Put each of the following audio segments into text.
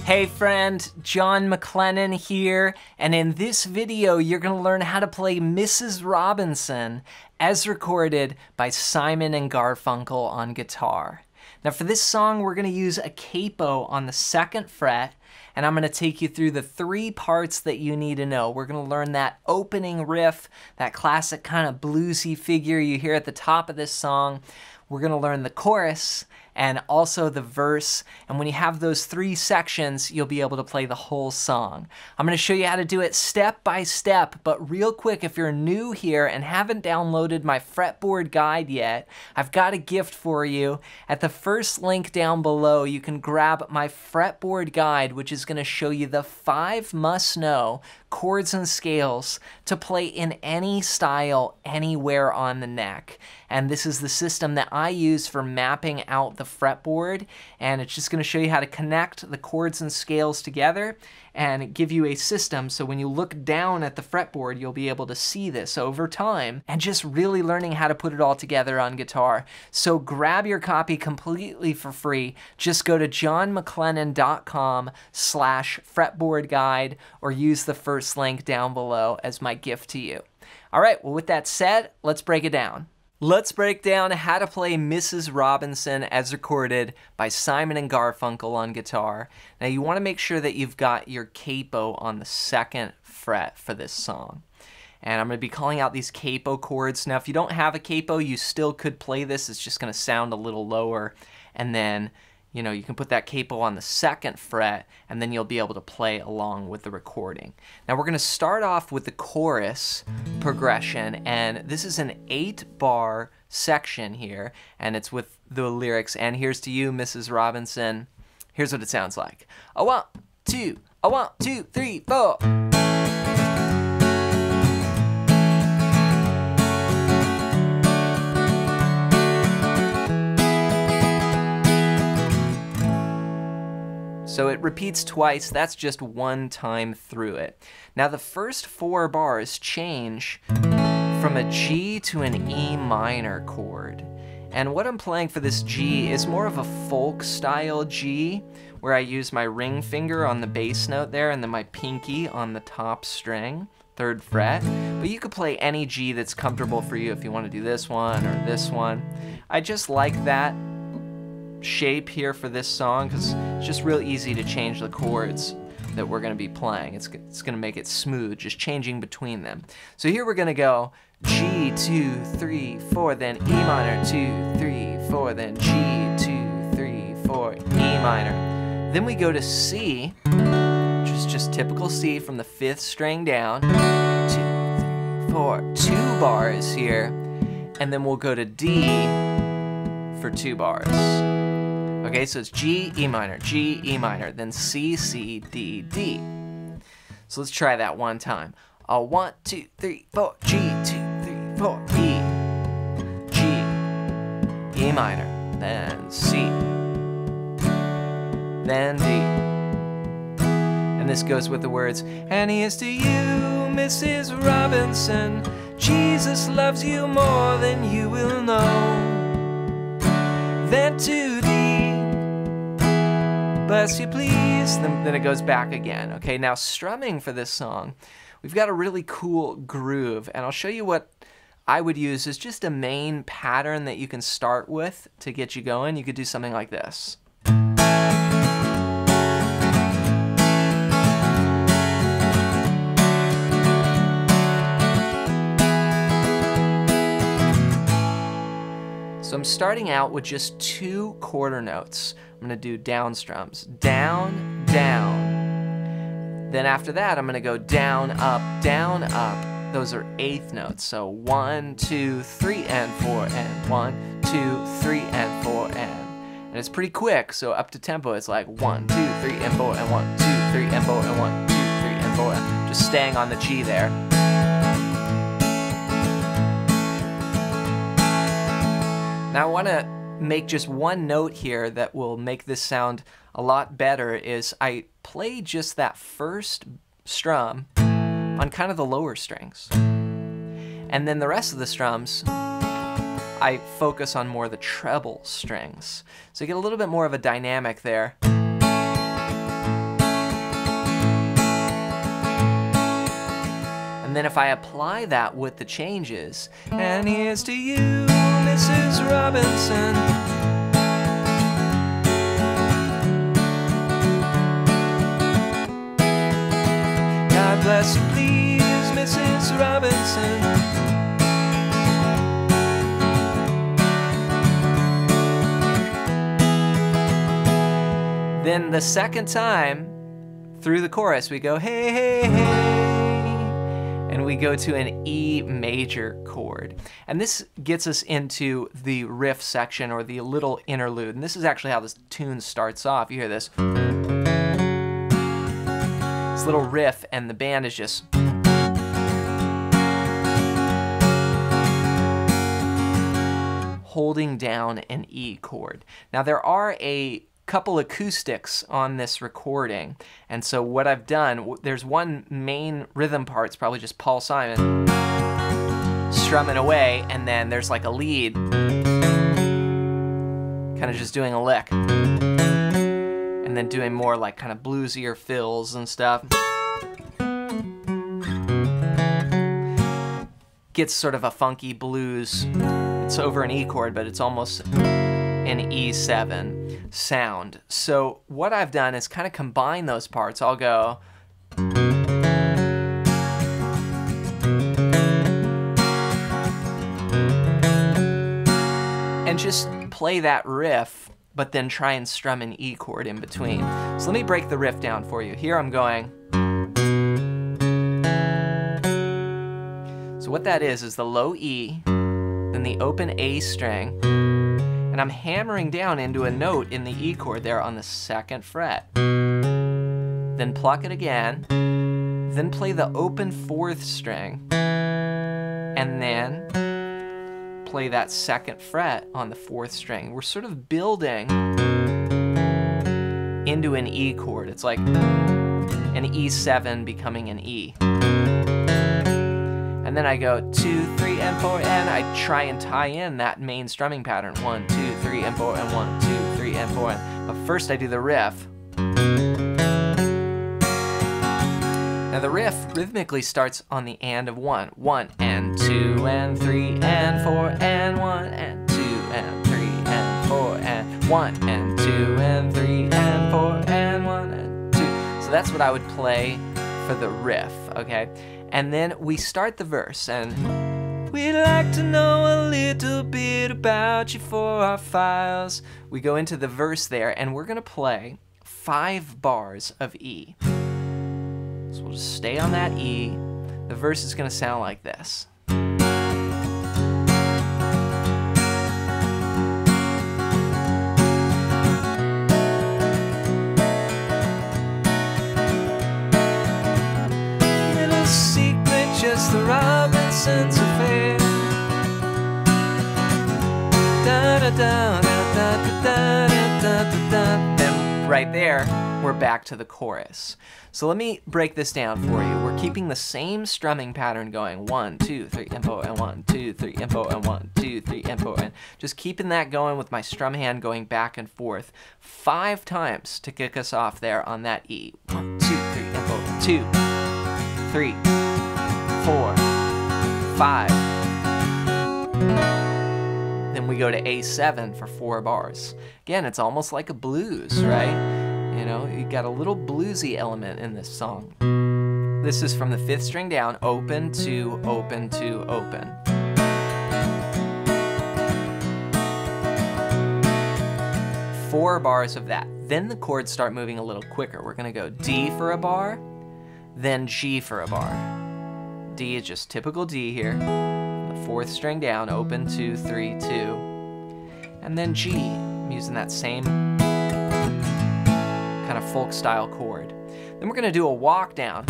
Hey friend, John MacLennan here, and in this video you're going to learn how to play Mrs. Robinson as recorded by Simon and Garfunkel on guitar. Now for this song we're going to use a capo on the 2nd fret, and I'm going to take you through the 3 parts that you need to know. We're going to learn that opening riff, that classic kind of bluesy figure you hear at the top of this song. We're going to learn the chorus and also the verse, and when you have those 3 sections, you'll be able to play the whole song. I'm going to show you how to do it step by step, but real quick, if you're new here and haven't downloaded my fretboard guide yet, I've got a gift for you. At the first link down below, you can grab my fretboard guide, which is going to show you the 5 must-know chords and scales to play in any style, anywhere on the neck. And this is the system that I use for mapping out the fretboard, and it's just going to show you how to connect the chords and scales together and give you a system so when you look down at the fretboard you'll be able to see this over time and just really learning how to put it all together on guitar. So grab your copy completely for free. Just go to johnmaclennan.com/fretboard guide or use the first link down below as my gift to you. All right, well with that said, let's break it down. Let's break down how to play Mrs. Robinson as recorded by Simon and Garfunkel on guitar. Now you want to make sure that you've got your capo on the 2nd fret for this song. And I'm going to be calling out these capo chords. Now if you don't have a capo, you still could play this. It's just going to sound a little lower. And then, you know, you can put that capo on the 2nd fret and then you'll be able to play along with the recording. Now we're going to start off with the chorus progression, and this is an 8-bar section here, and it's with the lyrics, and here's to you, Mrs. Robinson. Here's what it sounds like. A 1, 2, a 1, 2, 3, 4. So it repeats twice, that's just one time through it. Now the first 4 bars change from a G to an E minor chord. And what I'm playing for this G is more of a folk style G, where I use my ring finger on the bass note there and then my pinky on the top string, 3rd fret. But you could play any G that's comfortable for you if you want to do this one or this one. I just like that shape here for this song because it's just real easy to change the chords that we're going to be playing. It's going to make it smooth, just changing between them. So here we're going to go G, 2, 3, 4, then E minor, 2, 3, 4, then G, 2, 3, 4, E minor. Then we go to C, which is just typical C from the 5th string down, 2, 3, 4, 2 bars here, and then we'll go to D for 2 bars. Okay, so it's G, E minor, then C, C, D, D. So let's try that one time. 1, 2, 3, 4, G, 2, 3, 4, E, G, E minor, then C, then D. And this goes with the words, and here's to you, Mrs. Robinson, Jesus loves you more than you will know. Then to D, bless you please, then it goes back again. Okay, now strumming for this song, we've got a really cool groove, and I'll show you what I would use as just a main pattern that you can start with to get you going. You could do something like this. So I'm starting out with just 2 quarter notes. I'm going to do down strums. Down, down. Then after that, I'm going to go down, up, down, up. Those are 8th notes. So 1, 2, 3, and 4, and 1, 2, 3, and 4, and it's pretty quick. So up to tempo, it's like 1, 2, 3, and 4, and 1, 2, 3, and 4, and 1, 2, 3, and 4. And just staying on the G there. Now I want to make just one note here that will make this sound a lot better is I play just that first strum on kind of the lower strings. And then the rest of the strums I focus on more the treble strings. So you get a little bit more of a dynamic there. And then if I apply that with the changes, and here's to you, Mrs. Robinson. God bless you, please, Mrs. Robinson. Then the second time through the chorus, we go, hey, hey, hey, and we go to an E major chord. And this gets us into the riff section, or the little interlude. And this is actually how this tune starts off. You hear this little riff, and the band is just holding down an E chord. Now there are a couple acoustics on this recording, and so what I've done, there's one main rhythm part, it's probably just Paul Simon strumming away, and then there's like a lead kind of just doing a lick, and then doing more like kind of bluesier fills and stuff. Gets sort of a funky blues. It's over an E chord, but it's almost an E7 sound. So what I've done is kind of combine those parts. I'll go and just play that riff, but then try and strum an E chord in between. So let me break the riff down for you. Here I'm going. So what that is the low E, then the open A string, and I'm hammering down into a note in the E chord there on the 2nd fret. Then pluck it again, then play the open 4th string, and then play that 2nd fret on the 4th string. We're sort of building into an E chord. It's like an E7 becoming an E. And then I go 2, 3, and 4, and I try and tie in that main strumming pattern. 1, 2, 3, and 4, and 1, 2, 3, and 4. But first I do the riff. Now the riff rhythmically starts on the and of 1. 1 and 2 and 3 and 4 and 1 and 2 and 3 and 4 and 1 and 2 and 3 and 4 and 1 and 2. So that's what I would play for the riff, okay? And then we start the verse, and we'd like to know a little bit about you for our files. We go into the verse there, and we're gonna play 5 bars of E. So we'll just stay on that E. The verse is gonna sound like this. Just the Robinsons affair. Da da da da da da da da da. Then right there, we're back to the chorus. So let me break this down for you. We're keeping the same strumming pattern going. 1, 2, 3, and 4, and 1, 2, 3, and 4, and 1, 2, 3, and 4, and just keeping that going with my strum hand going back and forth 5 times to kick us off there on that E. 1, 2, 3, and 4, 2, 3, 4, 5. Then we go to A7 for 4 bars. Again, it's almost like a blues, right? You know, you got a little bluesy element in this song. This is from the 5th string down, open to open to open. Four bars of that. Then the chords start moving a little quicker. We're gonna go D for a bar, then G for a bar. D is just typical D here. The 4th string down, open 2, 3, 2. And then G, I'm using that same kind of folk style chord. Then we're gonna do a walk down.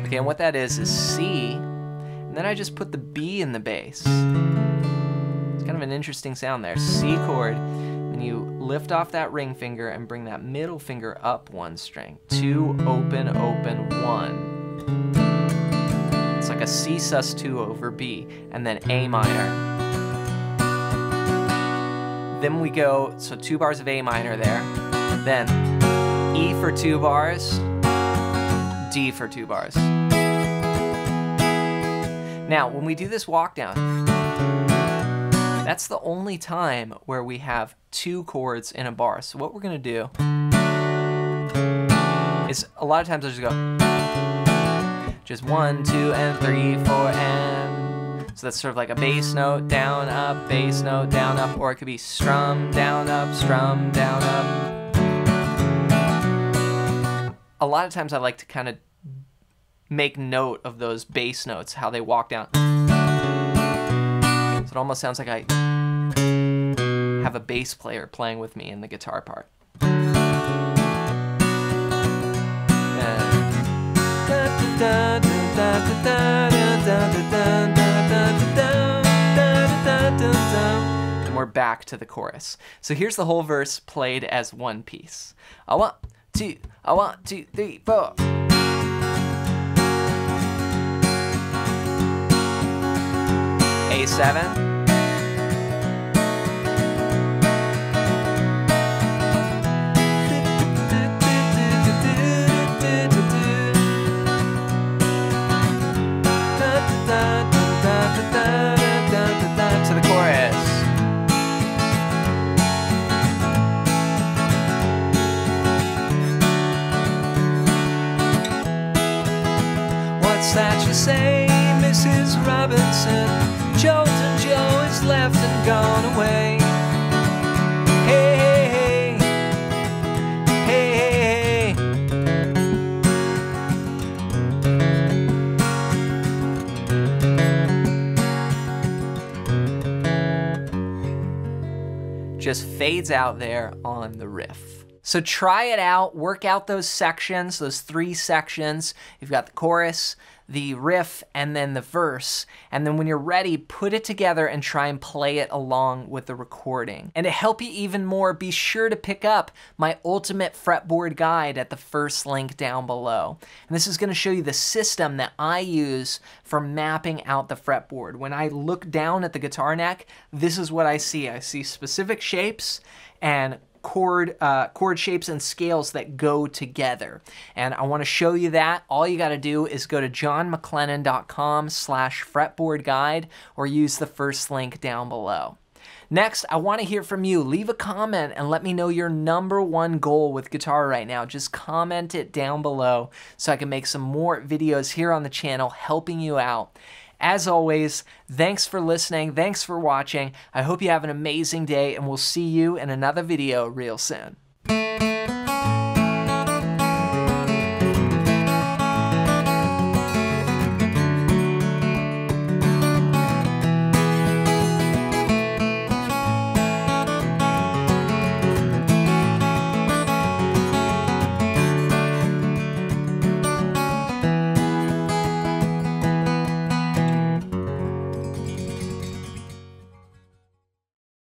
Okay, and what that is C, and then I just put the B in the bass. It's kind of an interesting sound there. C chord, and you lift off that ring finger and bring that middle finger up 1 string. 2, open, open, 1. It's like a C sus2 over B, and then A minor. Then we go, so 2 bars of A minor there. Then E for 2 bars, D D for 2 bars. Now, when we do this walk down, that's the only time where we have 2 chords in a bar. So what we're gonna do is a lot of times I'll just go, just 1, 2, and 3, 4, and so that's sort of like a bass note, down, up, bass note, down, up, or it could be strum, down, up, strum, down, up. A lot of times I like to kind of make note of those bass notes, how they walk down. So it almost sounds like I have a bass player playing with me in the guitar part. And we're back to the chorus. So here's the whole verse played as one piece. I want 2, 3, 4. A7. To the chorus. What's that you say, Mrs. Robinson? Jolton Joe is left and gone away. Hey, hey, hey, hey, hey. Just fades out there on the riff. So try it out, work out those sections, those 3 sections. You've got the chorus, the riff, and then the verse. And then when you're ready, put it together and try and play it along with the recording. And to help you even more, be sure to pick up my ultimate fretboard guide at the first link down below. And this is going to show you the system that I use for mapping out the fretboard. When I look down at the guitar neck, this is what I see. I see specific shapes and chord shapes and scales that go together. And I want to show you that. All you got to do is go to johnmaclennan.com/fretboard guide or use the first link down below. Next, I want to hear from you. Leave a comment and let me know your #1 goal with guitar right now. Just comment it down below so I can make some more videos here on the channel helping you out. As always, thanks for listening, thanks for watching. I hope you have an amazing day, and we'll see you in another video real soon.